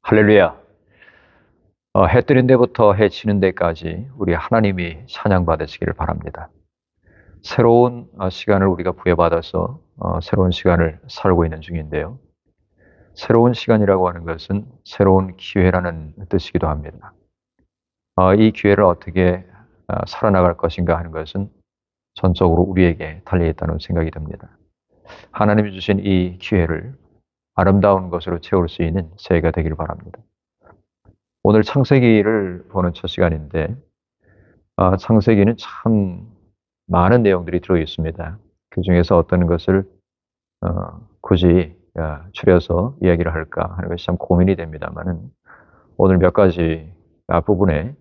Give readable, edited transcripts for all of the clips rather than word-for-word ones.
할렐루야. 해 뜨는 데부터 해 지는 데까지 우리 하나님이 찬양받으시기를 바랍니다. 새로운 시간을 우리가 부여받아서 새로운 시간을 살고 있는 중인데요. 새로운 시간이라고 하는 것은 새로운 기회라는 뜻이기도 합니다. 이 기회를 어떻게 살아나갈 것인가 하는 것은 전적으로 우리에게 달려있다는 생각이 듭니다. 하나님이 주신 이 기회를 아름다운 것으로 채울 수 있는 새해가 되기를 바랍니다. 오늘 창세기를 보는 첫 시간인데 창세기는 참 많은 내용들이 들어 있습니다. 그 중에서 어떤 것을 굳이 추려서 이야기를 할까 하는 것이 참 고민이 됩니다만은 오늘 몇 가지 앞부분에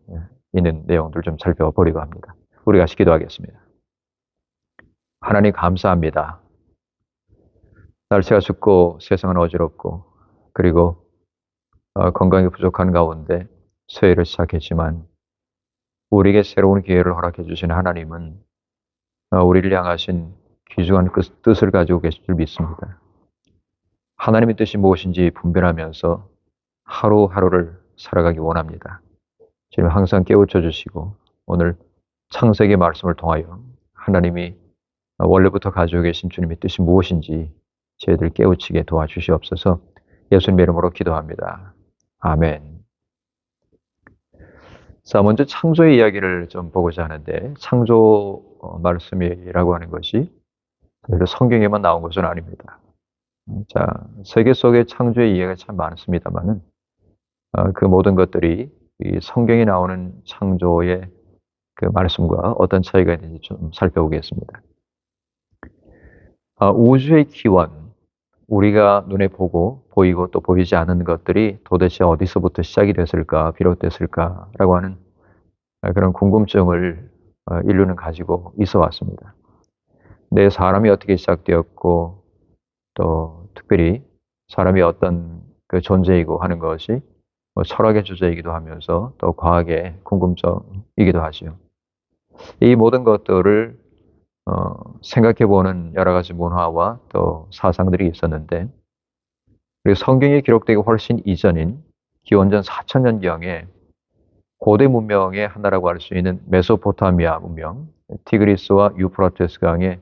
있는 내용들 좀 살펴보려고 합니다. 우리가 같이 기도하겠습니다. 하나님 감사합니다. 날씨가 춥고 세상은 어지럽고 그리고 건강이 부족한 가운데 새해를 시작했지만 우리에게 새로운 기회를 허락해 주신 하나님은 우리를 향하신 귀중한 뜻을 가지고 계실 줄 믿습니다. 하나님의 뜻이 무엇인지 분별하면서 하루하루를 살아가기 원합니다. 주님 항상 깨우쳐 주시고 오늘 창세기 말씀을 통하여 하나님이 원래부터 가지고 계신 주님의 뜻이 무엇인지 저희들 깨우치게 도와주시옵소서. 예수님의 이름으로 기도합니다. 아멘. 자, 먼저 창조의 이야기를 좀 보고자 하는데 창조 말씀이라고 하는 것이 성경에만 나온 것은 아닙니다. 자, 세계 속의 창조의 이야기가 참 많습니다만은 그 모든 것들이 이 성경에 나오는 창조의 그 말씀과 어떤 차이가 있는지 좀 살펴보겠습니다. 우주의 기원, 우리가 눈에 보이고 또 보이지 않는 것들이 도대체 어디서부터 시작이 됐을까, 비롯됐을까라고 하는 그런 궁금증을 인류는 가지고 있어 왔습니다. 내 사람이 어떻게 시작되었고 또 특별히 사람이 어떤 그 존재이고 하는 것이 철학의 주제이기도 하면서 또 과학의 궁금증이기도 하죠. 이 모든 것들을 생각해보는 여러 가지 문화와 또 사상들이 있었는데 그리고 성경에 기록되기 훨씬 이전인 기원전 4000년경에 고대 문명의 하나라고 할 수 있는 메소포타미아 문명, 티그리스와 유프라테스 강의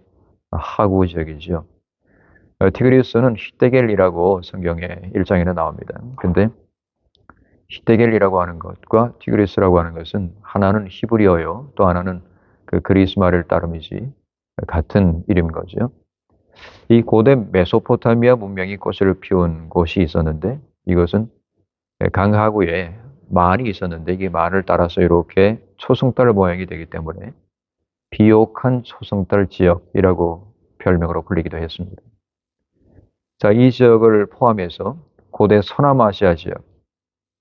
하구 지역이죠. 티그리스는 히데겔이라고 성경의 1장에는 나옵니다. 근데 히데겔이라고 하는 것과 티그리스라고 하는 것은 하나는 히브리어요, 또 하나는 그 그리스 말을 따름이지 같은 이름인 거죠. 이 고대 메소포타미아 문명이 꽃을 피운 곳이 있었는데 이것은 강하구에 만이 있었는데 이게 만을 따라서 이렇게 초승달 모양이 되기 때문에 비옥한 초승달 지역이라고 별명으로 불리기도 했습니다. 자, 이 지역을 포함해서 고대 서남아시아 지역,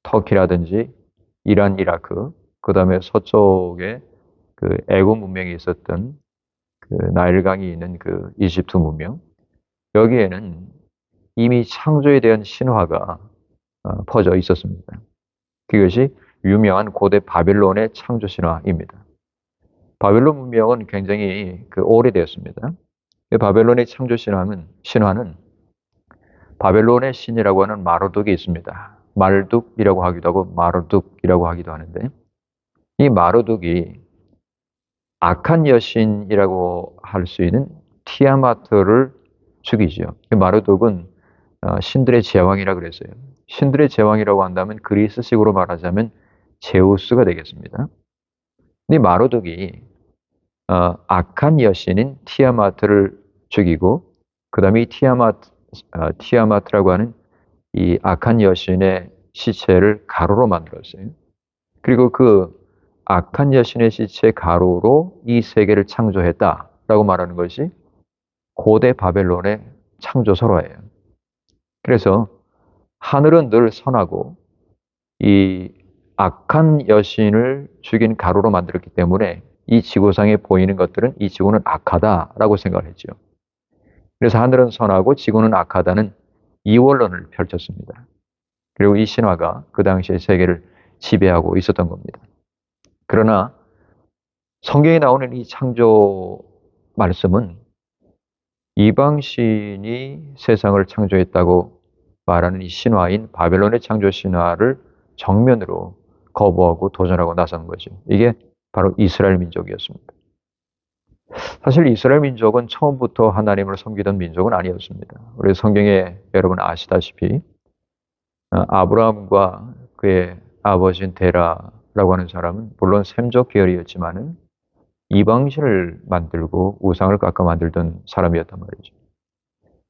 터키라든지 이란, 이라크, 그 다음에 서쪽에 그 애굽 문명이 있었던 그 나일강이 있는 그 이집트 문명, 여기에는 이미 창조에 대한 신화가 퍼져 있었습니다. 그것이 유명한 고대 바벨론의 창조 신화입니다. 바벨론 문명은 굉장히 오래되었습니다. 바벨론의 창조 신화는 바벨론의 신이라고 하는 마르둑이 있습니다. 말둑이라고 하기도 하고 마르둑이라고 하기도 하는데 이 마르둑이 악한 여신이라고 할 수 있는 티아마트를 죽이죠. 마르둑은 신들의 제왕이라 그랬어요. 신들의 제왕이라고 한다면 그리스식으로 말하자면 제우스가 되겠습니다. 이 마르둑이 악한 여신인 티아마트를 죽이고 그 다음에 이 티아마트라고 하는 이 악한 여신의 시체를 가루로 만들었어요. 그리고 그 악한 여신의 시체 가루로 이 세계를 창조했다라고 말하는 것이 고대 바벨론의 창조설화예요. 그래서 하늘은 늘 선하고 이 악한 여신을 죽인 가루로 만들었기 때문에 이 지구상에 보이는 것들은 이 지구는 악하다라고 생각을 했죠. 그래서 하늘은 선하고 지구는 악하다는 이원론을 펼쳤습니다. 그리고 이 신화가 그 당시에 세계를 지배하고 있었던 겁니다. 그러나 성경에 나오는 이 창조 말씀은 이방신이 세상을 창조했다고 말하는 이 신화인 바벨론의 창조 신화를 정면으로 거부하고 도전하고 나선 거죠. 이게 바로 이스라엘 민족이었습니다. 사실 이스라엘 민족은 처음부터 하나님을 섬기던 민족은 아니었습니다. 우리 성경에 여러분 아시다시피 아브라함과 그의 아버지인 데라라고 하는 사람은 물론 셈족 계열이었지만은 이방신을 만들고 우상을 깎아 만들던 사람이었단 말이죠.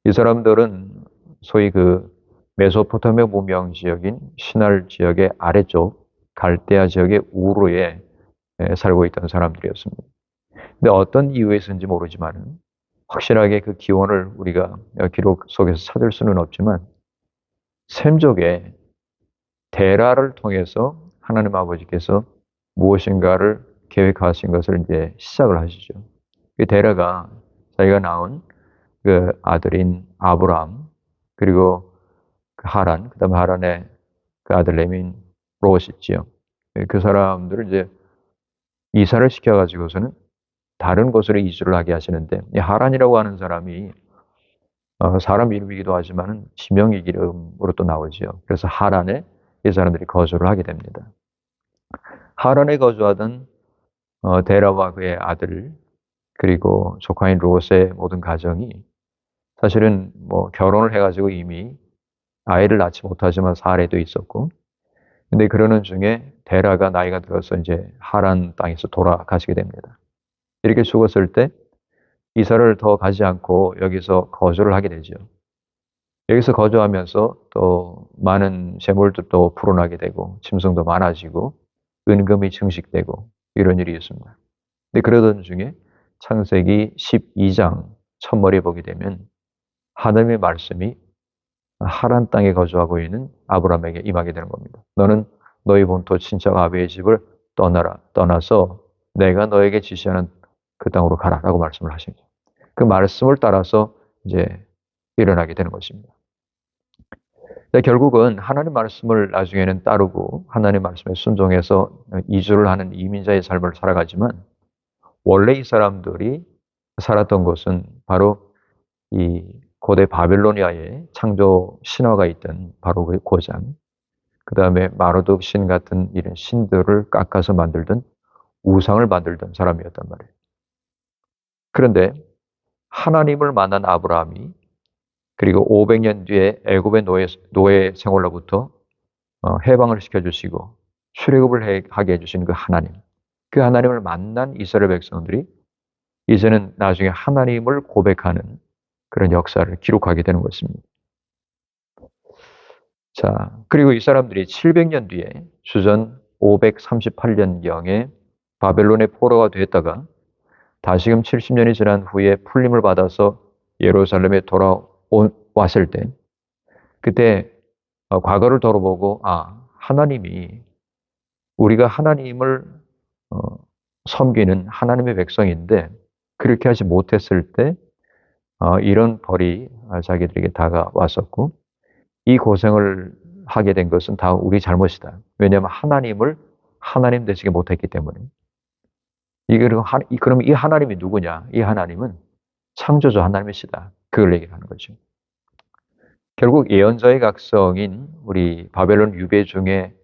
이 사람들은 소위 그 메소포타미아 문명 지역인 시날 지역의 아래쪽 갈대아 지역의 우르에 살고 있던 사람들이었습니다. 근데 어떤 이유에서인지 모르지만 확실하게 그 기원을 우리가 기록 속에서 찾을 수는 없지만 셈족의 데라를 통해서 하나님 아버지께서 무엇인가를 계획하신 것을 이제 시작을 하시죠. 그 데라가 자기가 낳은 그 아들인 아브람 그리고 그 하란, 그다음에 하란의 그 아들 레민 롯 있지요. 그 사람들을 이제 이사를 시켜가지고서는 다른 곳으로 이주를 하게 하시는데 이 하란이라고 하는 사람이 사람 이름이기도 하지만 지명 이름으로 또 나오지요. 그래서 하란에 이 사람들이 거주를 하게 됩니다. 하란에 거주하던 데라와 그의 아들 그리고 조카인 롯의 모든 가정이 사실은 뭐 결혼을 해가지고 이미 아이를 낳지 못하지만 사례도 있었고 근데 그러는 중에 데라가 나이가 들어서 이제 하란 땅에서 돌아가시게 됩니다. 이렇게 죽었을 때 이사를 더 가지 않고 여기서 거주를 하게 되죠. 여기서 거주하면서 또 많은 재물들도 불어나게 되고 짐승도 많아지고 은금이 증식되고 이런 일이 있습니다. 근데 그러던 중에 창세기 12장 첫머리에 보게 되면 하나님의 말씀이 하란 땅에 거주하고 있는 아브라함에게 임하게 되는 겁니다. 너는 너희 본토 친척 아비의 집을 떠나서 내가 너에게 지시하는 그 땅으로 가라라고 말씀을 하시죠. 그 말씀을 따라서 이제 일어나게 되는 것입니다. 결국은 하나님 말씀을 나중에는 따르고 하나님 말씀에 순종해서 이주를 하는 이민자의 삶을 살아가지만 원래 이 사람들이 살았던 곳은 바로 이 고대 바벨로니아의 창조 신화가 있던 바로 그 고장, 그 다음에 마르둑 신 같은 이런 신들을 깎아서 만들던 우상을 만들던 사람이었단 말이에요. 그런데 하나님을 만난 아브라함이 그리고 500년 뒤에 애굽의 노예 생활로부터 해방을 시켜주시고 출애굽을 하게 해주신 그 하나님을 만난 이스라엘 백성들이 이제는 나중에 하나님을 고백하는 그런 역사를 기록하게 되는 것입니다. 자, 그리고 이 사람들이 700년 뒤에 주전 538년경에 바벨론의 포로가 됐다가 다시금 70년이 지난 후에 풀림을 받아서 예루살렘에 돌아왔을 때 그때 과거를 돌아보고 하나님이 우리가 하나님을 섬기는 하나님의 백성인데 그렇게 하지 못했을 때 이런 벌이 자기들에게 다가왔었고 이 고생을 하게 된 것은 다 우리 잘못이다. 왜냐하면 하나님을 하나님 되시게 못했기 때문에. 그럼 이 하나님이 누구냐? 이 하나님은 창조주 하나님이시다. 그걸 얘기하는 거죠. 결국 예언자의 각성인 우리 바벨론 유배 중에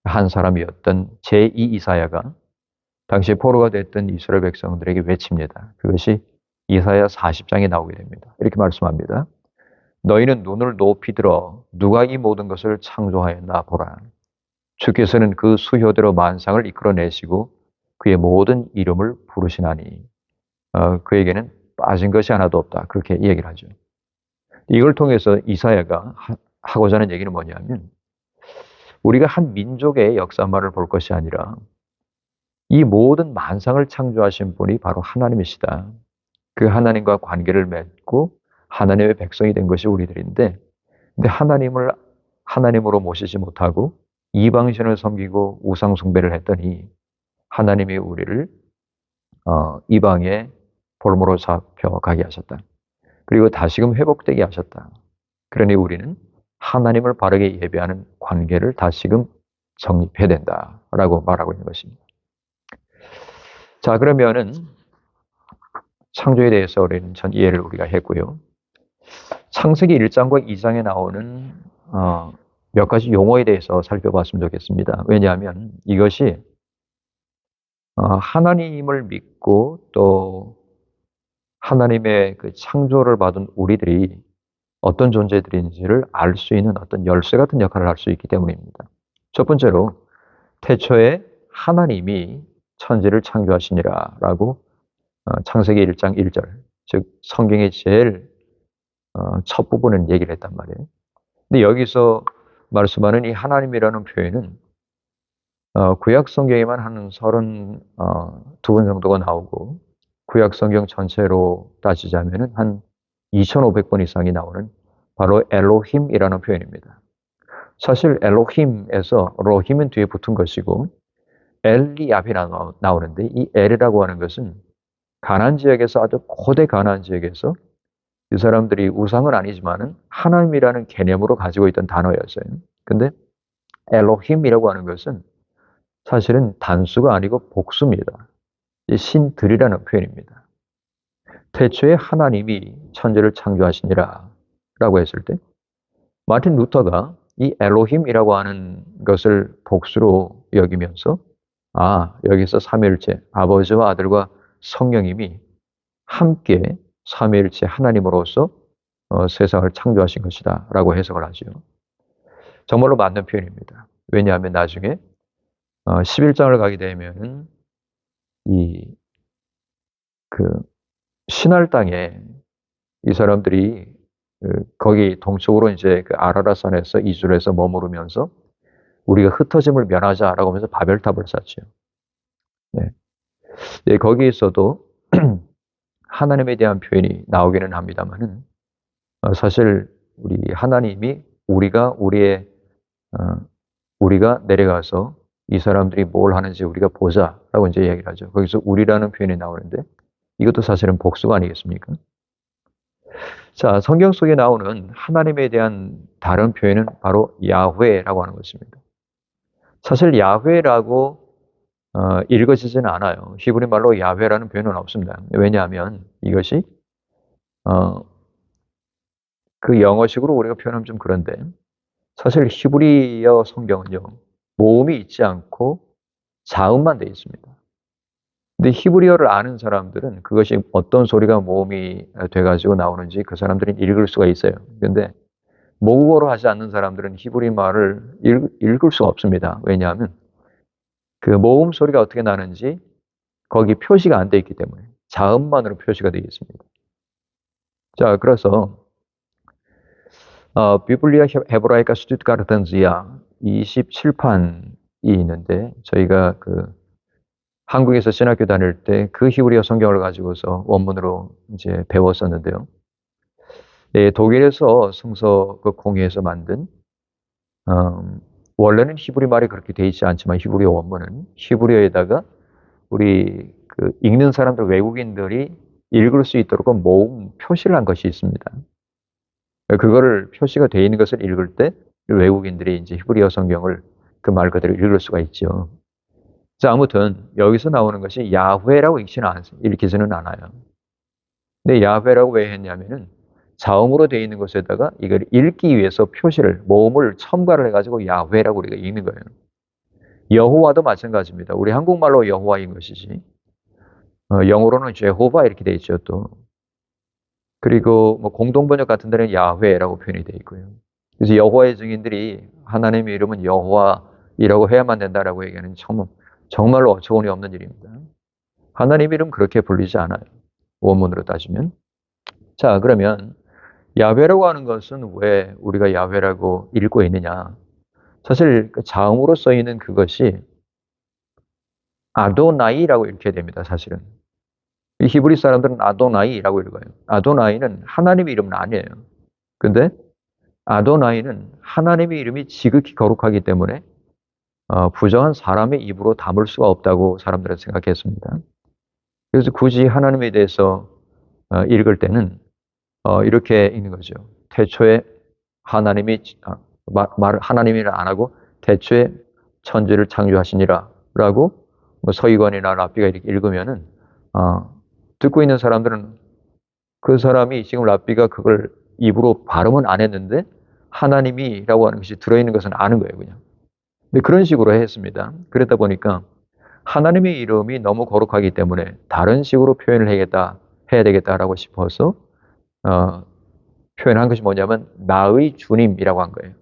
한 사람이었던 제2 이사야가 당시 포로가 됐던 이스라엘 백성들에게 외칩니다. 그것이 이사야 40장에 나오게 됩니다. 이렇게 말씀합니다. 너희는 눈을 높이 들어 누가 이 모든 것을 창조하였나 보라. 주께서는 그 수효대로 만상을 이끌어내시고 그의 모든 이름을 부르시나니 그에게는 빠진 것이 하나도 없다. 그렇게 얘기를 하죠. 이걸 통해서 이사야가 하고자 하는 얘기는 뭐냐면 우리가 한 민족의 역사만을 볼 것이 아니라 이 모든 만상을 창조하신 분이 바로 하나님이시다. 그 하나님과 관계를 맺고 하나님의 백성이 된 것이 우리들인데 근데 하나님을 하나님으로 모시지 못하고 이방신을 섬기고 우상 숭배를 했더니 하나님이 우리를 이방의 볼모로 잡혀가게 하셨다. 그리고 다시금 회복되게 하셨다. 그러니 우리는 하나님을 바르게 예배하는 관계를 다시금 정립해야 된다라고 말하고 있는 것입니다. 자, 그러면은 창조에 대해서 우리는 전 이해를 우리가 했고요. 창세기 1장과 2장에 나오는 몇 가지 용어에 대해서 살펴봤으면 좋겠습니다. 왜냐하면 이것이 하나님을 믿고 또 하나님의 그 창조를 받은 우리들이 어떤 존재들인지를 알 수 있는 어떤 열쇠 같은 역할을 할 수 있기 때문입니다. 첫 번째로 태초에 하나님이 천지를 창조하시니라라고 창세기 1장 1절, 즉 성경의 제일 첫 부분은 얘기를 했단 말이에요. 근데 여기서 말씀하는 이 하나님이라는 표현은 구약 성경에만 한 32번 정도가 나오고 구약 성경 전체로 따지자면은 한 2,500번 이상이 나오는 바로 엘로힘이라는 표현입니다. 사실 엘로힘에서 로힘은 뒤에 붙은 것이고 엘리압이 나오는데 이 엘이라고 하는 것은 가나안 지역에서 아주 고대 가나안 지역에서 이 사람들이 우상은 아니지만은 하나님이라는 개념으로 가지고 있던 단어였어요. 근데 엘로힘이라고 하는 것은 사실은 단수가 아니고 복수입니다. 이 신들이라는 표현입니다. 태초에 하나님이 천지를 창조하시니라 라고 했을 때 마틴 루터가 이 엘로힘이라고 하는 것을 복수로 여기면서 여기서 삼위일체 아버지와 아들과 성령님이 함께 삼위일체 하나님으로서 세상을 창조하신 것이다 라고 해석을 하죠. 정말로 맞는 표현입니다. 왜냐하면 나중에 11장을 가게 되면은 그 신할 땅에 이 사람들이 거기 동쪽으로 이제 그 아라라산에서 이주를 해서 머무르면서 우리가 흩어짐을 면하자라고 하면서 바벨탑을 쌓죠. 네. 네, 거기에서도 하나님에 대한 표현이 나오기는 합니다만은 사실 우리 하나님이 우리가 내려가서 이 사람들이 뭘 하는지 우리가 보자라고 이제 얘기를 하죠. 거기서 우리라는 표현이 나오는데 이것도 사실은 복수가 아니겠습니까? 자, 성경 속에 나오는 하나님에 대한 다른 표현은 바로 야훼라고 하는 것입니다. 사실 야훼라고 읽어지지는 않아요. 히브리 말로 야훼라는 표현은 없습니다. 왜냐하면 이것이 그 영어식으로 우리가 표현하면 좀 그런데 사실 히브리어 성경은요. 모음이 있지 않고 자음만 되어 있습니다. 근데 히브리어를 아는 사람들은 그것이 어떤 소리가 모음이 돼가지고 나오는지 그 사람들은 읽을 수가 있어요. 근데 모국어로 하지 않는 사람들은 히브리 말을 읽을 수가 없습니다. 왜냐하면 그 모음 소리가 어떻게 나는지 거기 표시가 안 돼 있기 때문에 자음만으로 표시가 되어 있습니다. 자, 그래서 비블리아 헤브라이카 스투트가르텐지아 27판이 있는데 저희가 그 한국에서 신학교 다닐 때 그 히브리어 성경을 가지고서 원문으로 이제 배웠었는데요. 예, 독일에서 성서 그 공유해서 만든 원래는 히브리 말이 그렇게 돼 있지 않지만 히브리어 원문은 히브리어에다가 우리 그 읽는 사람들 외국인들이 읽을 수 있도록 모음 표시를 한 것이 있습니다. 그거를 표시가 되어 있는 것을 읽을 때 외국인들이 이제 히브리어 성경을 그 말 그대로 읽을 수가 있죠. 자, 아무튼 여기서 나오는 것이 야훼라고 읽히지는 않아요. 근데 야훼라고 왜 했냐면은 자음으로 되어 있는 것에다가 이걸 읽기 위해서 표시를 모음을 첨가를 해가지고 야훼라고 우리가 읽는 거예요. 여호와도 마찬가지입니다. 우리 한국말로 여호와인 것이지 영어로는 제호바 이렇게 되어 있죠 또. 그리고 뭐 공동번역 같은 데는 야훼라고 표현이 되어 있고요. 그래서 여호와의 증인들이 하나님의 이름은 여호와이라고 해야만 된다라고 얘기하는 정말로 어처구니 없는 일입니다. 하나님 이름 그렇게 불리지 않아요. 원문으로 따지면. 자, 그러면 야훼라고 하는 것은 왜 우리가 야훼라고 읽고 있느냐? 사실 그 자음으로 써 있는 그것이 아도나이라고 읽게 됩니다. 사실은. 이 히브리 사람들은 아도나이라고 읽어요. 아도나이는 하나님의 이름은 아니에요. 근데 아도나이는 하나님의 이름이 지극히 거룩하기 때문에 부정한 사람의 입으로 담을 수가 없다고 사람들은 생각했습니다. 그래서 굳이 하나님에 대해서 읽을 때는 이렇게 읽는 거죠. 태초에 하나님이 하나님이라 안 하고 태초에 천지를 창조하시니라라고 뭐 서기관이나 랍비가 이렇게 읽으면은 듣고 있는 사람들은 그 사람이 지금 랍비가 그걸 입으로 발음은 안 했는데 하나님이라고 하는 것이 들어있는 것은 아는 거예요, 그냥. 근데 그런 식으로 했습니다. 그러다 보니까 하나님의 이름이 너무 거룩하기 때문에 다른 식으로 표현을 해야 되겠다라고 싶어서, 표현한 것이 뭐냐면, 나의 주님이라고 한 거예요.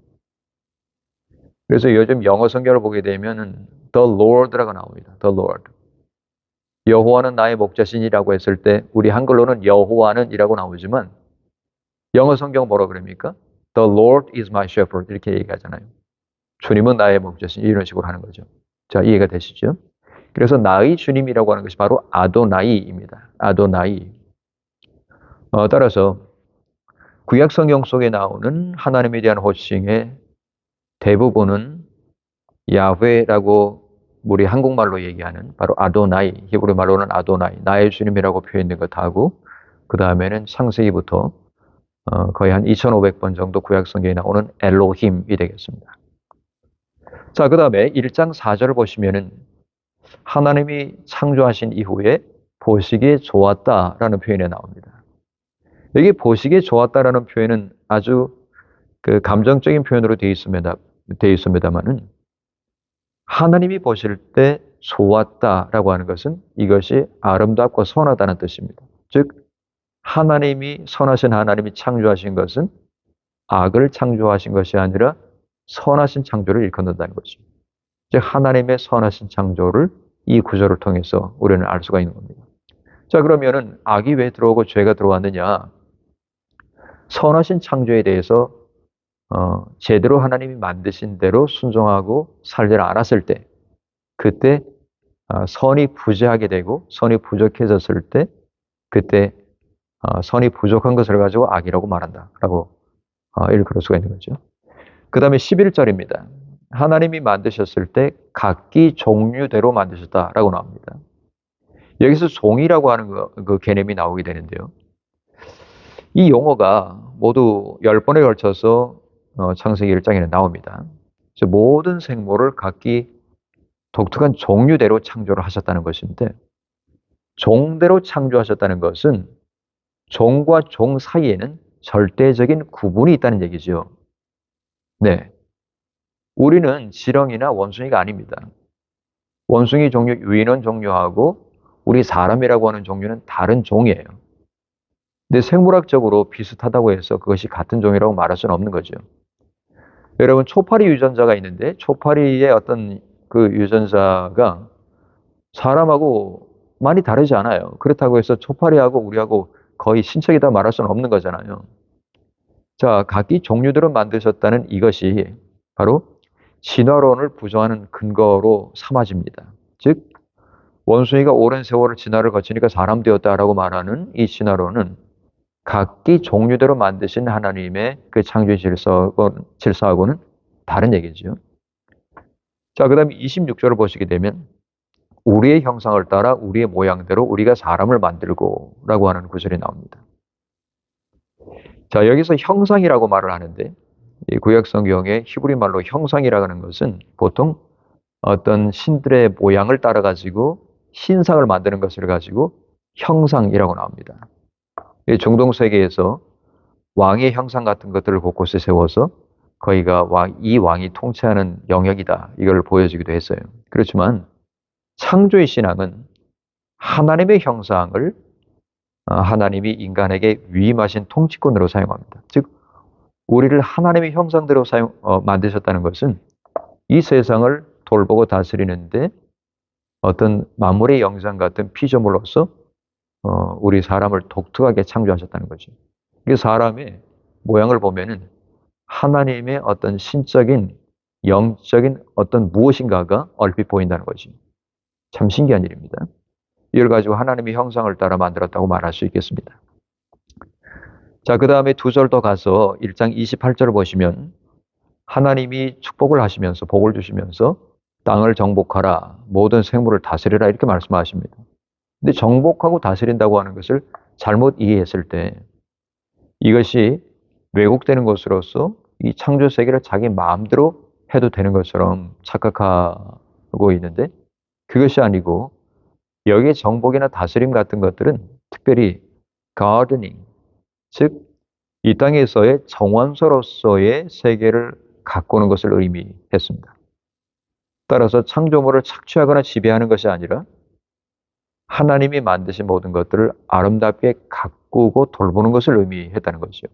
그래서 요즘 영어 성경을 보게 되면은, The Lord라고 나옵니다. The Lord. 여호와는 나의 목자신이라고 했을 때, 우리 한글로는 여호와는 이라고 나오지만, 영어 성경 뭐라 그럽니까? The Lord is my shepherd. 이렇게 얘기하잖아요. 주님은 나의 목자신. 이런 식으로 하는 거죠. 자, 이해가 되시죠? 그래서 나의 주님이라고 하는 것이 바로 아도나이입니다. 아도나이. 따라서 구약 성경 속에 나오는 하나님에 대한 호칭의 대부분은 야훼라고 우리 한국말로 얘기하는 바로 아도나이, 히브리 말로는 아도나이, 나의 주님이라고 표현된 것하고, 그 다음에는 창세기부터 거의 한 2500번 정도 구약 성경에 나오는 엘로힘이 되겠습니다. 자, 그 다음에 1장 4절을 보시면은 하나님이 창조하신 이후에 보시기에 좋았다라는 표현이 나옵니다. 여기 보시기에 좋았다라는 표현은 아주 그 감정적인 표현으로 되어 있습니다만은, 하나님이 보실 때 좋았다라고 하는 것은 이것이 아름답고 선하다는 뜻입니다. 즉, 선하신 하나님이 창조하신 것은 악을 창조하신 것이 아니라 선하신 창조를 일컫는다는 거죠. 즉, 하나님의 선하신 창조를 이 구절을 통해서 우리는 알 수가 있는 겁니다. 자, 그러면은 악이 왜 들어오고 죄가 들어왔느냐? 선하신 창조에 대해서 제대로 하나님이 만드신 대로 순종하고 살지 않았을 때, 그때 선이 부재하게 되고 선이 부족해졌을 때, 그때 선이 부족한 것을 가지고 악이라고 말한다라고 일컬을 수가 있는 거죠. 그 다음에 11절입니다. 하나님이 만드셨을 때 각기 종류대로 만드셨다라고 나옵니다. 여기서 종이라고 하는 그 개념이 나오게 되는데요. 이 용어가 모두 10번에 걸쳐서 창세기 1장에는 나옵니다. 그래서 모든 생물을 각기 독특한 종류대로 창조를 하셨다는 것인데, 종대로 창조하셨다는 것은 종과 종 사이에는 절대적인 구분이 있다는 얘기죠. 네. 우리는 지렁이나 원숭이가 아닙니다. 원숭이 종류, 유인원 종류하고 우리 사람이라고 하는 종류는 다른 종이에요. 근데 생물학적으로 비슷하다고 해서 그것이 같은 종이라고 말할 수는 없는 거죠. 여러분, 초파리 유전자가 있는데 초파리의 어떤 그 유전자가 사람하고 많이 다르지 않아요. 그렇다고 해서 초파리하고 우리하고 거의 친척이다 말할 수는 없는 거잖아요. 자, 각기 종류대로 만드셨다는 이것이 바로 진화론을 부정하는 근거로 삼아집니다. 즉, 원숭이가 오랜 세월을 진화를 거치니까 사람 되었다라고 말하는 이 진화론은 각기 종류대로 만드신 하나님의 그 창조의 질서하고는 다른 얘기죠. 자, 그 다음에 26절을 보시게 되면 우리의 형상을 따라 우리의 모양대로 우리가 사람을 만들고 라고 하는 구절이 나옵니다. 자, 여기서 형상이라고 말을 하는데, 이 구약 성경의 히브리 말로 형상이라고 하는 것은 보통 어떤 신들의 모양을 따라 가지고 신상을 만드는 것을 가지고 형상이라고 나옵니다. 중동 세계에서 왕의 형상 같은 것들을 곳곳에 세워서 거기가 이 왕이 통치하는 영역이다, 이걸 보여주기도 했어요. 그렇지만 창조의 신앙은 하나님의 형상을 하나님이 인간에게 위임하신 통치권으로 사용합니다. 즉, 우리를 하나님의 형상대로 만드셨다는 것은 이 세상을 돌보고 다스리는데 어떤 만물의 영상 같은 피조물로서 우리 사람을 독특하게 창조하셨다는 거죠. 그 사람의 모양을 보면은 하나님의 어떤 신적인, 영적인 어떤 무엇인가가 얼핏 보인다는 거죠. 참 신기한 일입니다. 이걸 가지고 하나님의 형상을 따라 만들었다고 말할 수 있겠습니다. 자, 그 다음에 두 절 더 가서 1장 28절을 보시면 하나님이 축복을 하시면서, 복을 주시면서 땅을 정복하라, 모든 생물을 다스리라, 이렇게 말씀하십니다. 근데 정복하고 다스린다고 하는 것을 잘못 이해했을 때 이것이 왜곡되는 것으로서 이 창조 세계를 자기 마음대로 해도 되는 것처럼 착각하고 있는데, 그것이 아니고 여기에 정복이나 다스림 같은 것들은 특별히 gardening, 즉 이 땅에서의 정원서로서의 세계를 가꾸는 것을 의미했습니다. 따라서 창조물을 착취하거나 지배하는 것이 아니라 하나님이 만드신 모든 것들을 아름답게 가꾸고 돌보는 것을 의미했다는 거죠.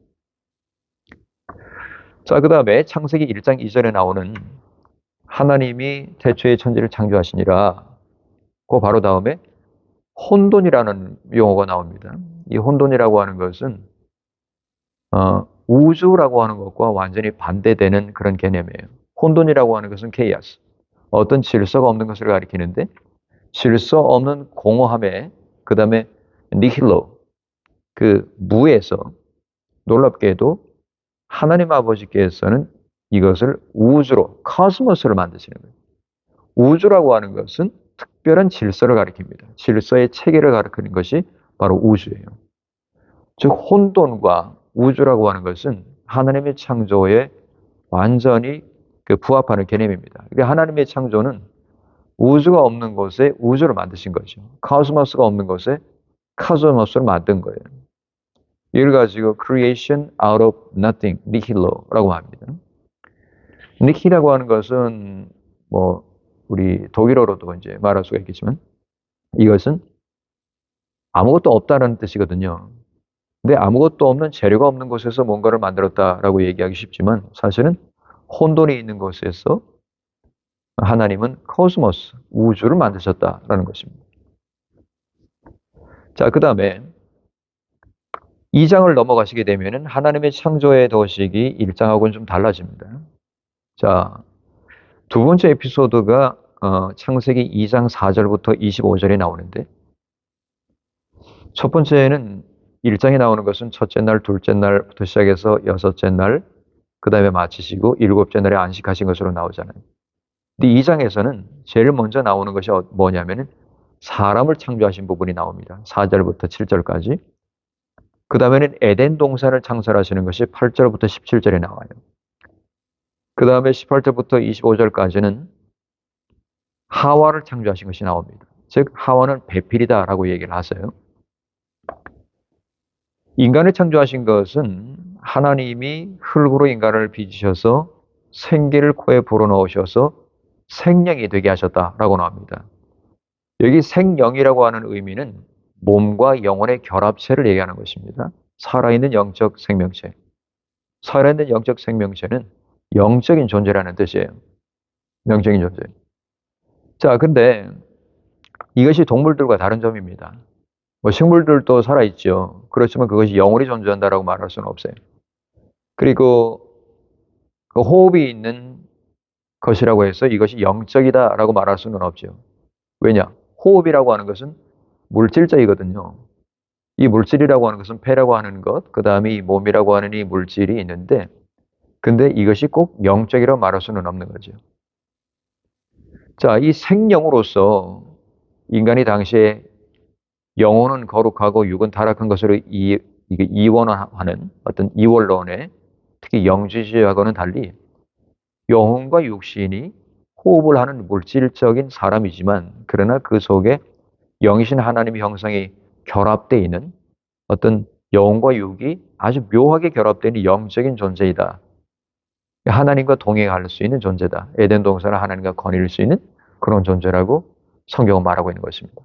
자, 그 다음에 창세기 1장 2절에 나오는 하나님이 태초에 천지를 창조하시니라. 그 바로 다음에 혼돈이라는 용어가 나옵니다. 이 혼돈이라고 하는 것은 우주라고 하는 것과 완전히 반대되는 그런 개념이에요. 혼돈이라고 하는 것은 케이아스, 어떤 질서가 없는 것을 가리키는데 질서 없는 공허함에 그 다음에 니힐로, 그 무에서 놀랍게도 하나님 아버지께서는 이것을 우주로, 카스모스를 만드시는 거예요. 우주라고 하는 것은 특별한 질서를 가리킵니다. 질서의 체계를 가리키는 것이 바로 우주예요. 즉 혼돈과 우주라고 하는 것은 하나님의 창조에 완전히 부합하는 개념입니다. 그러니까 하나님의 창조는 우주가 없는 곳에 우주를 만드신 거죠. 카스모스가 없는 곳에 카스모스를 만든 거예요. 이걸 가지고 creation out of nothing, 니힐로라고 합니다. 니히라고 하는 것은 뭐 우리 독일어로도 이제 말할 수가 있겠지만 이것은 아무것도 없다는 뜻이거든요. 근데 아무것도 없는 재료가 없는 곳에서 뭔가를 만들었다라고 얘기하기 쉽지만 사실은 혼돈이 있는 곳에서 하나님은 코스모스, 우주를 만드셨다라는 것입니다. 자, 그 다음에 2장을 넘어가시게 되면 하나님의 창조의 도식이 1장하고는 좀 달라집니다. 자, 두 번째 에피소드가 창세기 2장 4절부터 25절에 나오는데 첫 번째는 1장에 나오는 것은 첫째 날, 둘째 날부터 시작해서 여섯째 날, 그 다음에 마치시고 일곱째 날에 안식하신 것으로 나오잖아요. 근데 2장에서는 제일 먼저 나오는 것이 뭐냐면은 사람을 창조하신 부분이 나옵니다. 4절부터 7절까지. 그 다음에는 에덴 동산을 창설하시는 것이 8절부터 17절에 나와요. 그 다음에 18절부터 25절까지는 하와를 창조하신 것이 나옵니다. 즉 하와는 배필이다라고 얘기를 하세요. 인간을 창조하신 것은 하나님이 흙으로 인간을 빚으셔서 생기를 코에 불어넣으셔서 생명이 되게 하셨다라고 나옵니다. 여기 생영이라고 하는 의미는 몸과 영혼의 결합체를 얘기하는 것입니다. 살아있는 영적 생명체. 살아있는 영적 생명체는 영적인 존재라는 뜻이에요. 영적인 존재. 자, 근데 이것이 동물들과 다른 점입니다. 뭐 식물들도 살아있죠. 그렇지만 그것이 영원히 존재한다라고 말할 수는 없어요. 그리고 그 호흡이 있는 것이라고 해서 이것이 영적이다라고 말할 수는 없죠. 왜냐? 호흡이라고 하는 것은 물질적이거든요. 이 물질이라고 하는 것은 폐라고 하는 것, 그 다음에 이 몸이라고 하는 이 물질이 있는데, 근데 이것이 꼭 영적이라고 말할 수는 없는 거죠. 자, 이 생명으로서 인간이 당시에 영혼은 거룩하고 육은 타락한 것으로 이원하는 어떤 이원론에 특히 영지주의하고는 달리 영혼과 육신이 호흡을 하는 물질적인 사람이지만 그러나 그 속에 영이신 하나님의 형상이 결합되어 있는 어떤 영과 육이 아주 묘하게 결합되는 영적인 존재이다. 하나님과 동행할 수 있는 존재다. 에덴 동산을 하나님과 거닐 수 있는 그런 존재라고 성경은 말하고 있는 것입니다.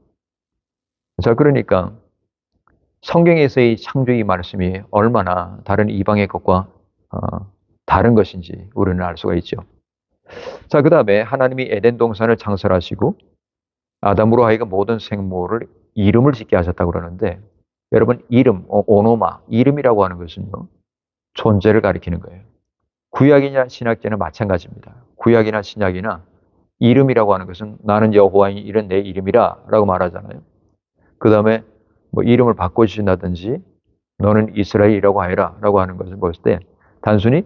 자, 그러니까 성경에서의 창조의 말씀이 얼마나 다른 이방의 것과 다른 것인지 우리는 알 수가 있죠. 자, 그 다음에 하나님이 에덴 동산을 창설하시고 아담으로 하여금 모든 생물을 이름을 짓게 하셨다고 그러는데 여러분 이름, 오노마, 이름이라고 하는 것은요. 존재를 가리키는 거예요. 구약이냐 신약제는 마찬가지입니다. 구약이나 신약이나 이름이라고 하는 것은 나는 여호와니 이런 내 이름이라 라고 말하잖아요. 그 다음에 뭐 이름을 바꿔주신다든지 너는 이스라엘이라고 하여라 라고 하는 것을 볼 때 단순히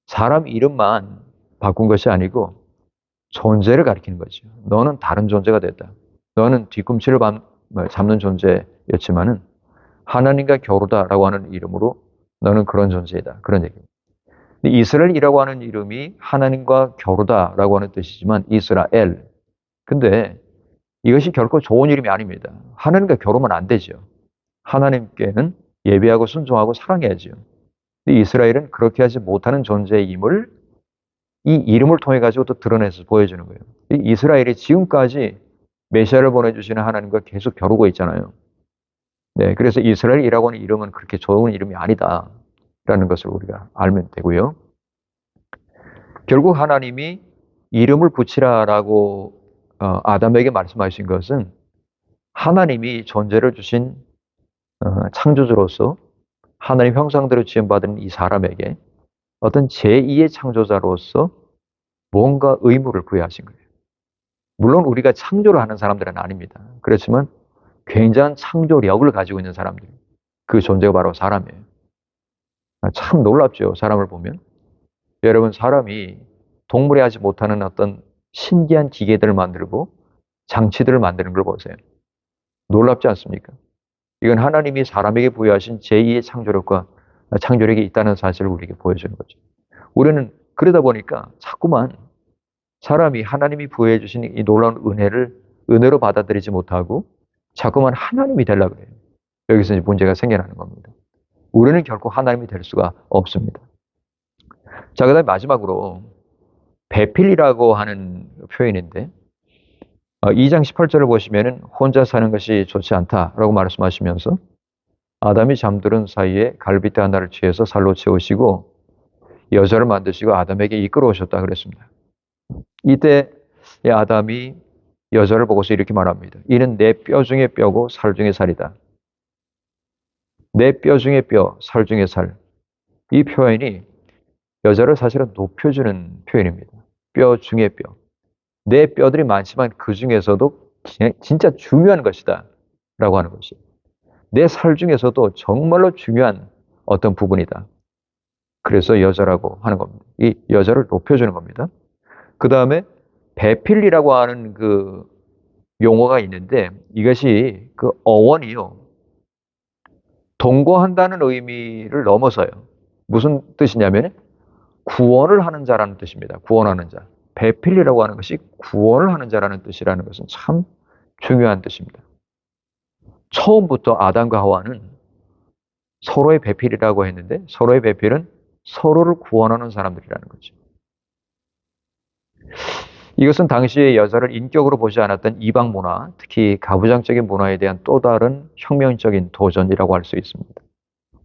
사람 이름만 바꾼 것이 아니고 존재를 가리키는 거죠. 너는 다른 존재가 됐다. 너는 뒤꿈치를 잡는 존재였지만은 하나님과 겨루다라고 하는 이름으로 너는 그런 존재이다. 그런 얘기입니다. 이스라엘이라고 하는 이름이 하나님과 겨루다라고 하는 뜻이지만 이스라엘. 근데 이것이 결코 좋은 이름이 아닙니다. 하나님과 겨루면 안 되죠. 하나님께는 예배하고 순종하고 사랑해야죠. 근데 이스라엘은 그렇게 하지 못하는 존재임을 이 이름을 통해 가지고 또 드러내서 보여주는 거예요. 이 이스라엘이 지금까지 메시아를 보내주시는 하나님과 계속 겨루고 있잖아요. 네, 그래서 이스라엘이라고 하는 이름은 그렇게 좋은 이름이 아니다라는 것을 우리가 알면 되고요. 결국 하나님이 이름을 붙이라라고 아담에게 말씀하신 것은 하나님이 존재를 주신 창조주로서 하나님 형상대로 지음받은 이 사람에게 어떤 제2의 창조자로서 뭔가 의무를 부여하신 거예요. 물론 우리가 창조를 하는 사람들은 아닙니다. 그렇지만 굉장한 창조력을 가지고 있는 사람들, 그 존재가 바로 사람이에요. 참 놀랍죠, 사람을 보면. 여러분, 사람이 동물이 하지 못하는 어떤 신기한 기계들을 만들고 장치들을 만드는 걸 보세요. 놀랍지 않습니까? 이건 하나님이 사람에게 부여하신 제2의 창조력이 있다는 사실을 우리에게 보여주는 거죠. 우리는 그러다 보니까 자꾸만 사람이 하나님이 부여해 주신 이 놀라운 은혜로 받아들이지 못하고 자꾸만 하나님이 되려고 그래요. 여기서 이제 문제가 생겨나는 겁니다. 우리는 결코 하나님이 될 수가 없습니다. 자, 그 다음에 마지막으로 배필이라고 하는 표현인데 2장 18절을 보시면은 혼자 사는 것이 좋지 않다라고 말씀하시면서 아담이 잠들은 사이에 갈빗대 하나를 취해서 살로 채우시고 여자를 만드시고 아담에게 이끌어 오셨다 그랬습니다. 이때 아담이 여자를 보고서 이렇게 말합니다. 이는 내 뼈 중에 뼈고 살 중에 살이다. 내 뼈 중에 뼈, 살 중에 살. 이 표현이 여자를 사실은 높여주는 표현입니다. 뼈 중에 뼈. 내 뼈들이 많지만 그 중에서도 진짜 중요한 것이다 라고 하는 것이. 내 살 중에서도 정말로 중요한 어떤 부분이다. 그래서 여자라고 하는 겁니다. 이 여자를 높여주는 겁니다. 그 다음에 배필이라고 하는 그 용어가 있는데 이것이 그 어원이요. 동거한다는 의미를 넘어서요. 무슨 뜻이냐면 구원을 하는 자라는 뜻입니다. 구원하는 자. 배필이라고 하는 것이 구원을 하는 자라는 뜻이라는 것은 참 중요한 뜻입니다. 처음부터 아담과 하와는 서로의 배필이라고 했는데 서로의 배필은 서로를 구원하는 사람들이라는 거죠. 이것은 당시의 여자를 인격으로 보지 않았던 이방 문화, 특히 가부장적인 문화에 대한 또 다른 혁명적인 도전이라고 할 수 있습니다.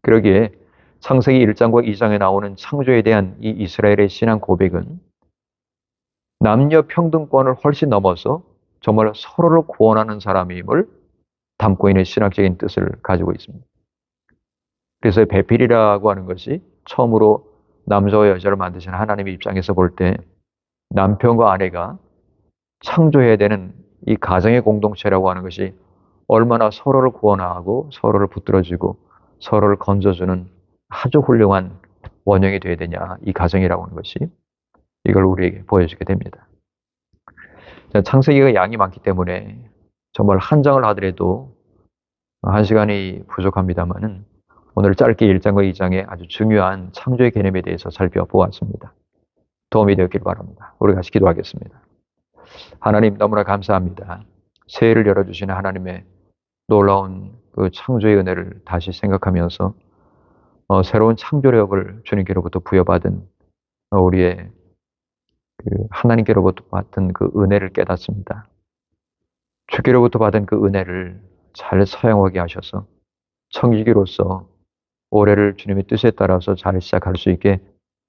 그러기에 창세기 1장과 2장에 나오는 창조에 대한 이 이스라엘의 신앙 고백은 남녀 평등권을 훨씬 넘어서 정말 서로를 구원하는 사람임을 담고 있는 신학적인 뜻을 가지고 있습니다. 그래서 배필이라고 하는 것이 처음으로 남자와 여자를 만드신 하나님의 입장에서 볼 때 남편과 아내가 창조해야 되는 이 가정의 공동체라고 하는 것이 얼마나 서로를 구원하고 서로를 붙들어주고 서로를 건져주는 아주 훌륭한 원형이 되어야 되냐, 이 가정이라고 하는 것이 이걸 우리에게 보여주게 됩니다. 창세기가 양이 많기 때문에 정말 한 장을 하더라도 한 시간이 부족합니다만은 오늘 짧게 1장과 2장의 아주 중요한 창조의 개념에 대해서 살펴보았습니다. 도움이 되었길 바랍니다. 우리 같이 기도하겠습니다. 하나님 너무나 감사합니다. 새해를 열어주시는 하나님의 놀라운 그 창조의 은혜를 다시 생각하면서 새로운 창조력을 주님께로부터 부여받은 우리의 그 하나님께로부터 받은 그 은혜를 깨닫습니다. 주께로부터 받은 그 은혜를 잘 사용하게 하셔서 청지기로서 올해를 주님의 뜻에 따라서 잘 시작할 수 있게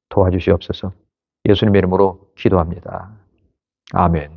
도와주시옵소서. 예수님의 이름으로 기도합니다. 아멘.